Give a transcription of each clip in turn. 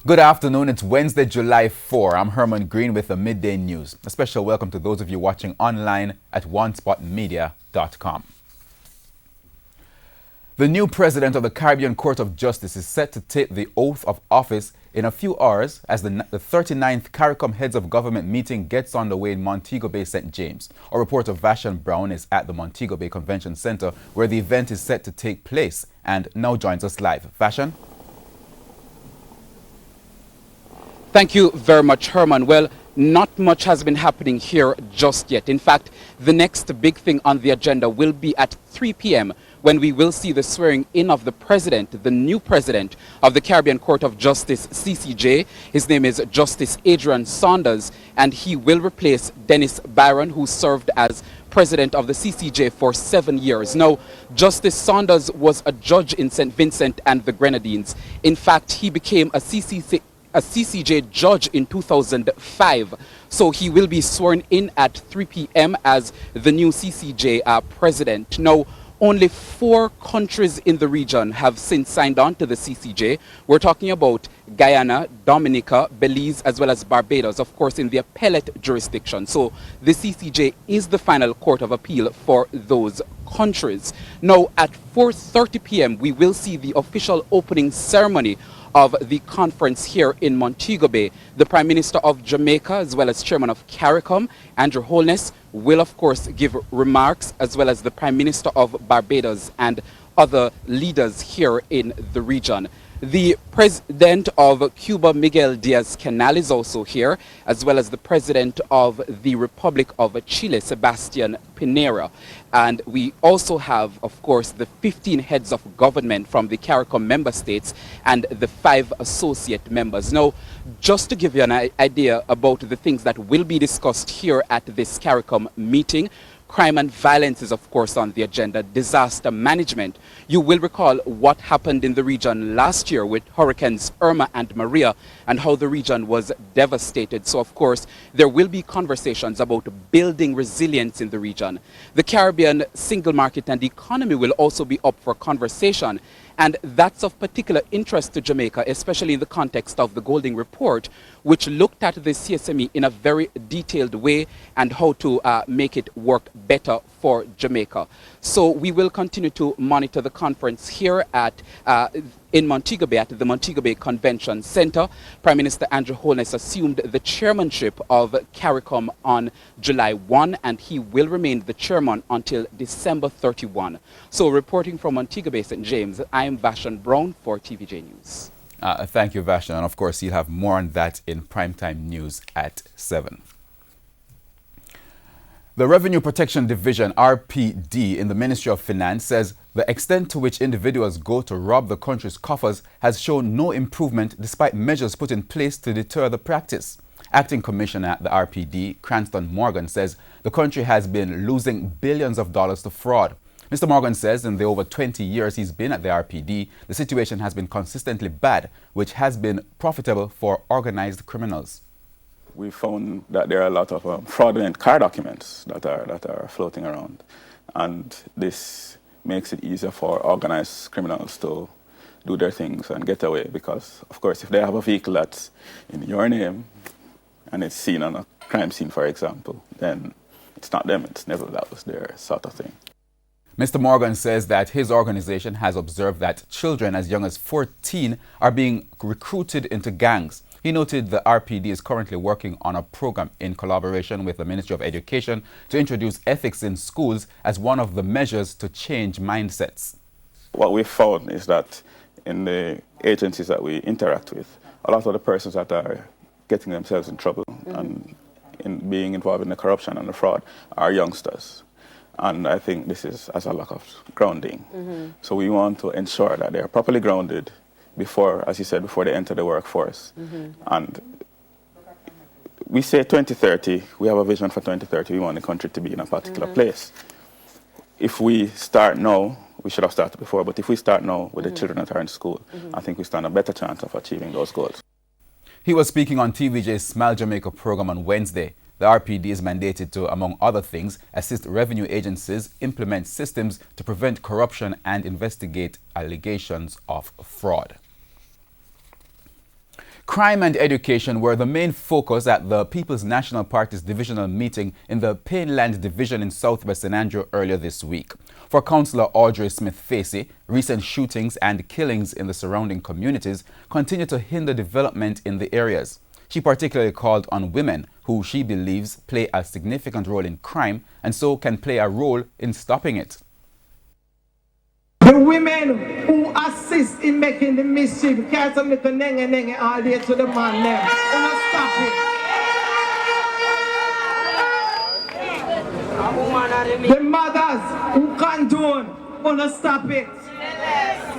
Good afternoon. It's Wednesday, July 4. I'm Herman Green with the Midday News. A special welcome to those of you watching online at onespotmedia.com. The new president of the Caribbean Court of Justice is set to take the oath of office in a few hours as the 39th CARICOM Heads of Government meeting gets underway in Montego Bay, St. James. Our reporter Vashon Brown is at the Montego Bay Convention Center where the event is set to take place and now joins us live. Vashon? Thank you very much, Herman. Well, not much has been happening here just yet. In fact, the next big thing on the agenda will be at 3 p.m. when we will see the swearing in of the president, the new president of the Caribbean Court of Justice, CCJ. His name is Justice Adrian Saunders, and he will replace Dennis Byron, who served as president of the CCJ for 7 years. Now, Justice Saunders was a judge in St. Vincent and the Grenadines. In fact, he became a CCJ judge in 2005. So he will be sworn in at 3 p.m. as the new CCJ president. Now, only 4 countries in the region have since signed on to the CCJ. We're talking about Guyana, Dominica, Belize, as well as Barbados, of course, in the appellate jurisdiction. So the CCJ is the final court of appeal for those countries. Now, at 4:30 p.m., we will see the official opening ceremony of the conference here in Montego Bay. The Prime Minister of Jamaica, as well as Chairman of CARICOM, Andrew Holness, will of course give remarks, as well as the Prime Minister of Barbados and other leaders here in the region. The President of Cuba, Miguel Diaz-Canel, is also here, as well as the President of the Republic of Chile, Sebastian Pinera. And we also have, of course, the 15 heads of government from the CARICOM member states and the 5 associate members. Now, just to give you an idea about the things that will be discussed here at this CARICOM meeting, crime and violence is, of course, on the agenda. Disaster management. You will recall what happened in the region last year with Hurricanes Irma and Maria and how the region was devastated. So, of course, there will be conversations about building resilience in the region. The Caribbean single market and economy will also be up for conversation. And that's of particular interest to Jamaica, especially in the context of the Golding Report, which looked at the CSME in a very detailed way and how to make it work better for Jamaica. So we will continue to monitor the conference here at in Montego Bay, at the Montego Bay Convention Center. Prime Minister Andrew Holness assumed the chairmanship of CARICOM on July 1, and he will remain the chairman until December 31. So reporting from Montego Bay, St. James, I am Vashon Brown for TVJ News. Thank you, Vashon. And of course, you'll have more on that in primetime news at 7. The Revenue Protection Division, RPD, in the Ministry of Finance says the extent to which individuals go to rob the country's coffers has shown no improvement despite measures put in place to deter the practice. Acting Commissioner at the RPD, Cranston Morgan, says the country has been losing billions of dollars to fraud. Mr. Morgan says in the over 20 years he's been at the RPD, the situation has been consistently bad, which has been profitable for organized criminals. We found that there are a lot of fraudulent car documents that are floating around, and this makes it easier for organized criminals to do their things and get away, because, of course, if they have a vehicle that's in your name and it's seen on a crime scene, for example, then it's not them, it's never that was their sort of thing. Mr. Morgan says that his organization has observed that children as young as 14 are being recruited into gangs. He noted the RPD is currently working on a program in collaboration with the Ministry of Education to introduce ethics in schools as one of the measures to change mindsets. What we've found is that in the agencies that we interact with, a lot of the persons that are getting themselves in trouble and in being involved in the corruption and the fraud are youngsters. And I think this is as a lack of grounding. So we want to ensure that they are properly grounded before, as you said, before they enter the workforce. And we say 2030, we have a vision for 2030, we want the country to be in a particular place. If we start now, we should have started before, but if we start now with the children that are in school, I think we stand a better chance of achieving those goals. He was speaking on TVJ's Smile Jamaica program on Wednesday. The RPD is mandated to, among other things, assist revenue agencies implement systems to prevent corruption and investigate allegations of fraud. Crime and education were the main focus at the People's National Party's divisional meeting in the Painland Division in Southwest St. Andrew earlier this week. For Councillor Audrey Smith-Facey, recent shootings and killings in the surrounding communities continue to hinder development in the areas. She particularly called on women who she believes play a significant role in crime and so can play a role in stopping it. The women who assist in making the mischief can't make a nenge all day to the man there. Wanna stop it. The mothers who condone, wanna stop it.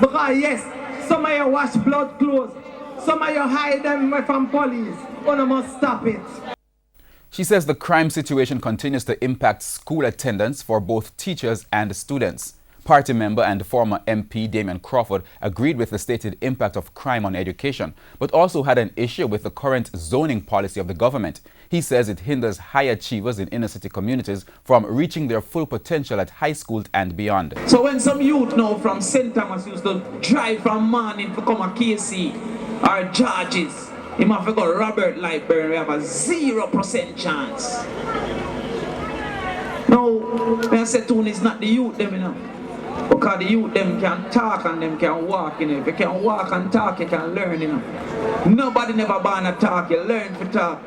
Because yes, some of you wash blood clothes, some of you hide them from police, wanna must stop it. She says the crime situation continues to impact school attendance for both teachers and students. Party member and former MP Damian Crawford agreed with the stated impact of crime on education, but also had an issue with the current zoning policy of the government. He says it hinders high achievers in inner city communities from reaching their full potential at high school and beyond. So when some youth now from St. Thomas used to drive from morning to come a KC or Georges, he might have got Robert Lightburn, we have a 0% chance. Now, when I say tune is not the youth them, you know. Because the youth them can talk and them can walk, you know. If you can walk and talk, you can learn, you know. Nobody never born to talk, you learn to talk.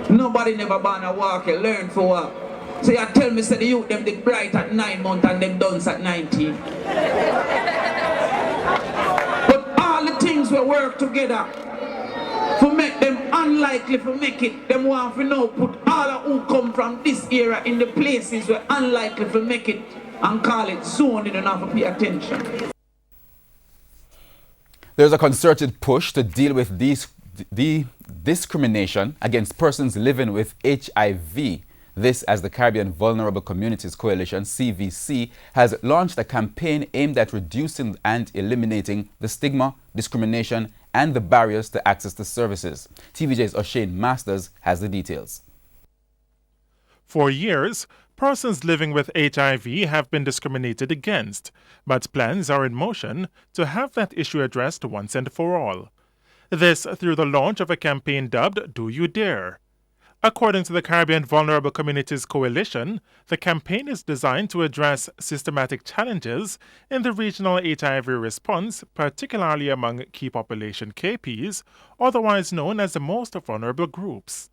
Nobody never born to walk, you learn to walk. So you tell me, say the youth them did bright at 9 months and them done at 19. But all the things will work together to make them unlikely to make it. Them want to know put all of who come from this era in the places where unlikely to make it and call it zoning and have to pay attention. There's a concerted push to deal with the discrimination against persons living with HIV. This as the Caribbean Vulnerable Communities Coalition, CVC, has launched a campaign aimed at reducing and eliminating the stigma, discrimination, and the barriers to access to services. TVJ's O'Shane Masters has the details. For years, persons living with HIV have been discriminated against, but plans are in motion to have that issue addressed once and for all. This through the launch of a campaign dubbed Do You Dare? According to the Caribbean Vulnerable Communities Coalition, the campaign is designed to address systematic challenges in the regional HIV response, particularly among key population KPs, otherwise known as the most vulnerable groups.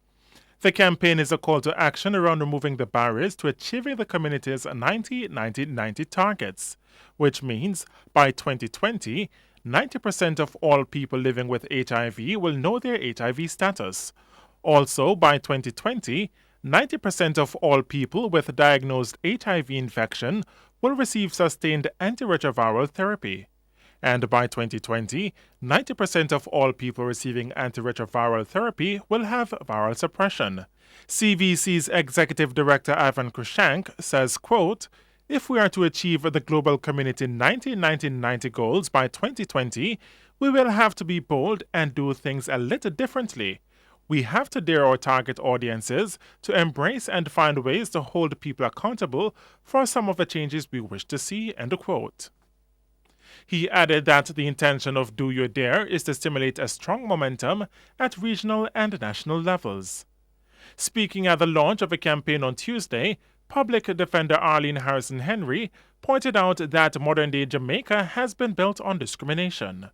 The campaign is a call to action around removing the barriers to achieving the community's 90-90-90 targets, which means by 2020, 90% of all people living with HIV will know their HIV status. Also, by 2020, 90% of all people with diagnosed HIV infection will receive sustained antiretroviral therapy. And by 2020, 90% of all people receiving antiretroviral therapy will have viral suppression. CVC's Executive Director Ivan Krushank says, quote, "If we are to achieve the global community 90-90-90 goals by 2020, we will have to be bold and do things a little differently. We have to dare our target audiences to embrace and find ways to hold people accountable for some of the changes we wish to see," end quote. He added that the intention of Do You Dare is to stimulate a strong momentum at regional and national levels. Speaking at the launch of a campaign on Tuesday, Public Defender Arlene Harrison Henry pointed out that modern-day Jamaica has been built on discrimination.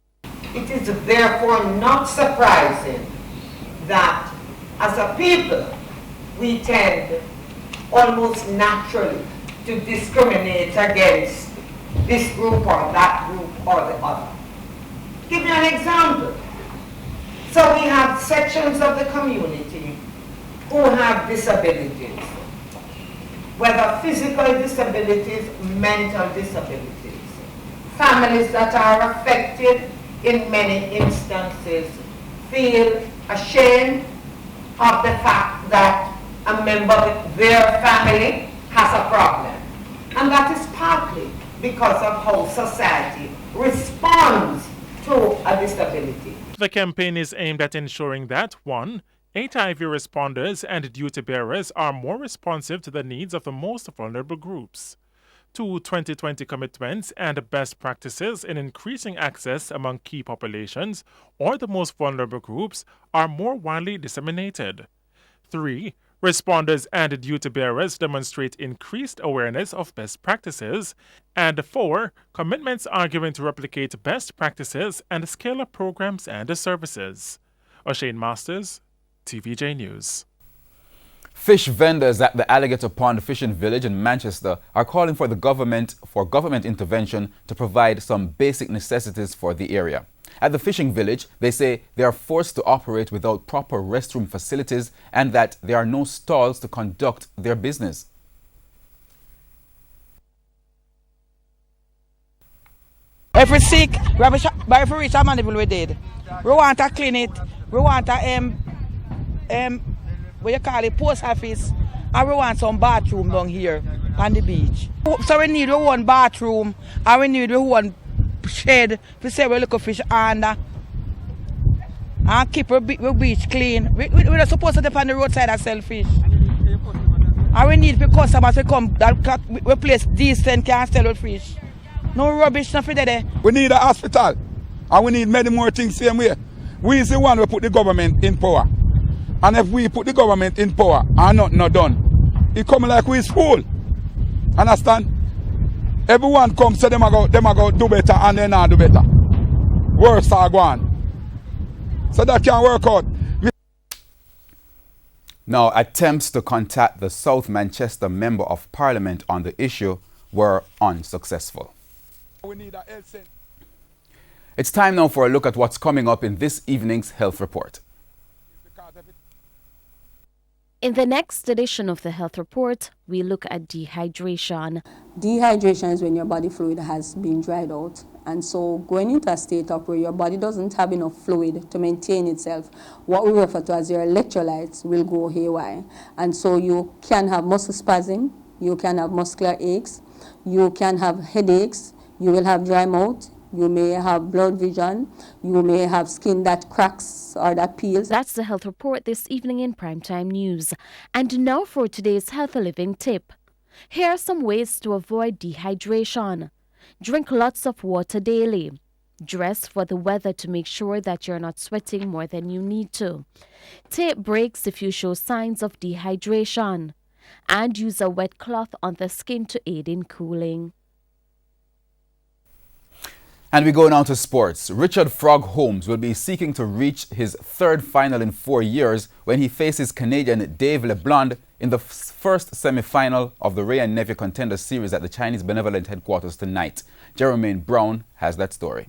It is therefore not surprising that as a people we tend almost naturally to discriminate against this group or that group or the other. Give you an example. So we have sections of the community who have disabilities, whether physical disabilities, mental disabilities, families that are affected in many instances feel ashamed of the fact that a member of their family has a problem. And that is partly because of how society responds to a disability. The campaign is aimed at ensuring that, 1, HIV responders and duty bearers are more responsive to the needs of the most vulnerable groups. to 2020 commitments and best practices in increasing access among key populations or the most vulnerable groups are more widely disseminated. 3. Responders and duty bearers demonstrate increased awareness of best practices. And 4. Commitments are given to replicate best practices and scale up programs and services. O'Shane Masters, TVJ News. Fish vendors at the Alligator Pond Fishing Village in Manchester are calling for government intervention to provide some basic necessities for the area. At the fishing village, they say they are forced to operate without proper restroom facilities and that there are no stalls to conduct their business. If we're sick, but if we reach a man, we dead. We want to clean it. We want a what you call it, post office, and we want some bathroom down here on the beach. So we need one bathroom, and we need one shed to say we look at fish under and keep our beach clean. We're not supposed to depend on the roadside and sell fish. And we need customers to come that we place decent can sell our fish. No rubbish, nothing there. We need a hospital, and we need many more things same way. We is the one who put the government in power. And if we put the government in power and nothing not done, it come like we is fool. Understand? Everyone comes say them go do better and they not do better. Worse are gone. So that can work out. Now, attempts to contact the South Manchester Member of Parliament on the issue were unsuccessful. We need a health center. It's time now for a look at what's coming up in this evening's health report. In the next edition of the health report, we look at dehydration. Dehydration is when your body fluid has been dried out. And so going into a state of where your body doesn't have enough fluid to maintain itself, what we refer to as your electrolytes will go haywire. And so you can have muscle spasm, you can have muscular aches, you can have headaches, you will have dry mouth, you may have blurred vision, you may have skin that cracks or that peels. That's the health report this evening in Primetime News. And now for today's Healthy Living tip. Here are some ways to avoid dehydration. Drink lots of water daily. Dress for the weather to make sure that you're not sweating more than you need to. Take breaks if you show signs of dehydration. And use a wet cloth on the skin to aid in cooling. And we go now to sports. Richard Frog Holmes will be seeking to reach his third final in 4 years when he faces Canadian Dave LeBlanc in the first semi-final of the Ray and Nephew Contender series at the Chinese Benevolent headquarters tonight. Jermaine Brown has that story.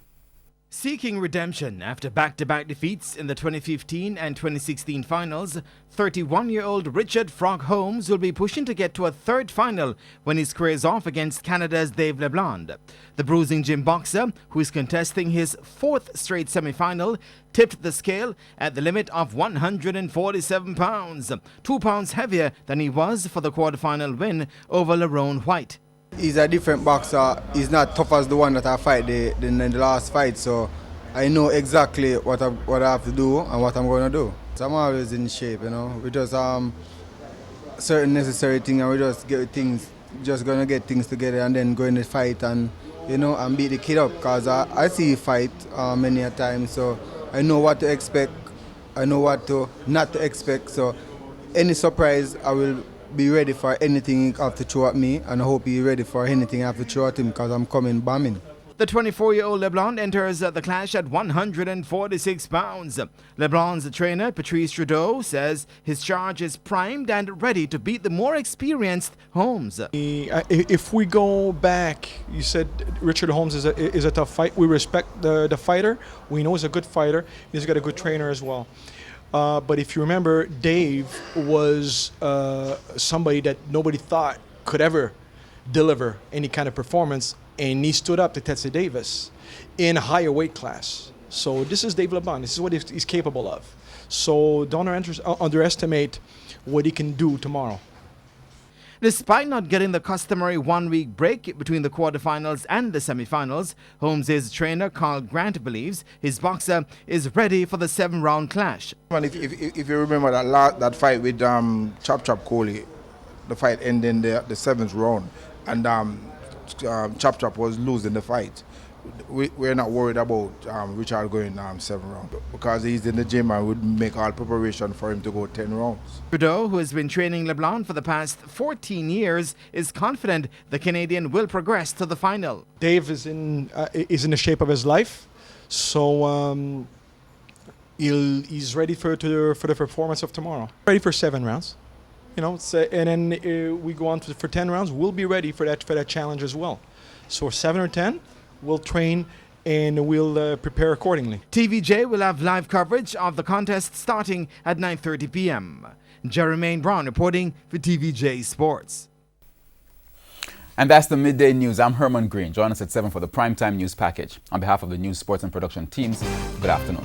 Seeking redemption after back-to-back defeats in the 2015 and 2016 finals, 31-year-old Richard Frog Holmes will be pushing to get to a third final when he squares off against Canada's Dave LeBlanc. The bruising gym boxer, who is contesting his fourth straight semi-final, tipped the scale at the limit of 147 pounds, 2 pounds heavier than he was for the quarterfinal win over Lerone White. He's a different boxer. He's not tough as the one that I fight in the last fight, so I know exactly what I have to do and what I'm going to do. So I'm always in shape, you know. We just certain necessary things, and we just going to get things together and then go in the fight and, you know, and beat the kid up. Because I see you fight many a time, so I know what to expect. I know what to not to expect. So any surprise, I will be ready for anything you have to throw at me, and I hope you're ready for anything I have to throw at him because I'm coming bombing. The 24-year-old LeBlanc enters the clash at 146 pounds. LeBlanc's trainer, Patrice Trudeau, says his charge is primed and ready to beat the more experienced Holmes. If we go back, you said Richard Holmes is a tough fight. We respect the fighter. We know he's a good fighter. He's got a good trainer as well. But if you remember, Dave was somebody that nobody thought could ever deliver any kind of performance, and he stood up to Tetsu Davis in a higher weight class. So this is Dave LeBlanc. This is what he's capable of. So don't underestimate what he can do tomorrow. Despite not getting the customary one-week break between the quarterfinals and the semifinals, Holmes' trainer Carl Grant believes his boxer is ready for the 7-round clash. If you remember that fight with Chop Chop Coley, the fight ended in the 7th round, and Chop Chop was losing the fight. We're not worried about Richard going 7 rounds because he's in the gym and would make all preparation for him to go 10 rounds. Trudeau, who has been training LeBlanc for the past 14 years, is confident the Canadian will progress to the final. Dave is in the shape of his life, so he's ready for the performance of tomorrow. Ready for 7 rounds, you know. And then we go on for 10 rounds. We'll be ready for that challenge as well. So 7 or 10. We'll train and we'll prepare accordingly. TVJ will have live coverage of the contest starting at 9:30 p.m. Jermaine Brown reporting for TVJ Sports. And that's the Midday News. I'm Herman Green. Join us at 7 for the Primetime News Package. On behalf of the News, Sports and Production teams, good afternoon.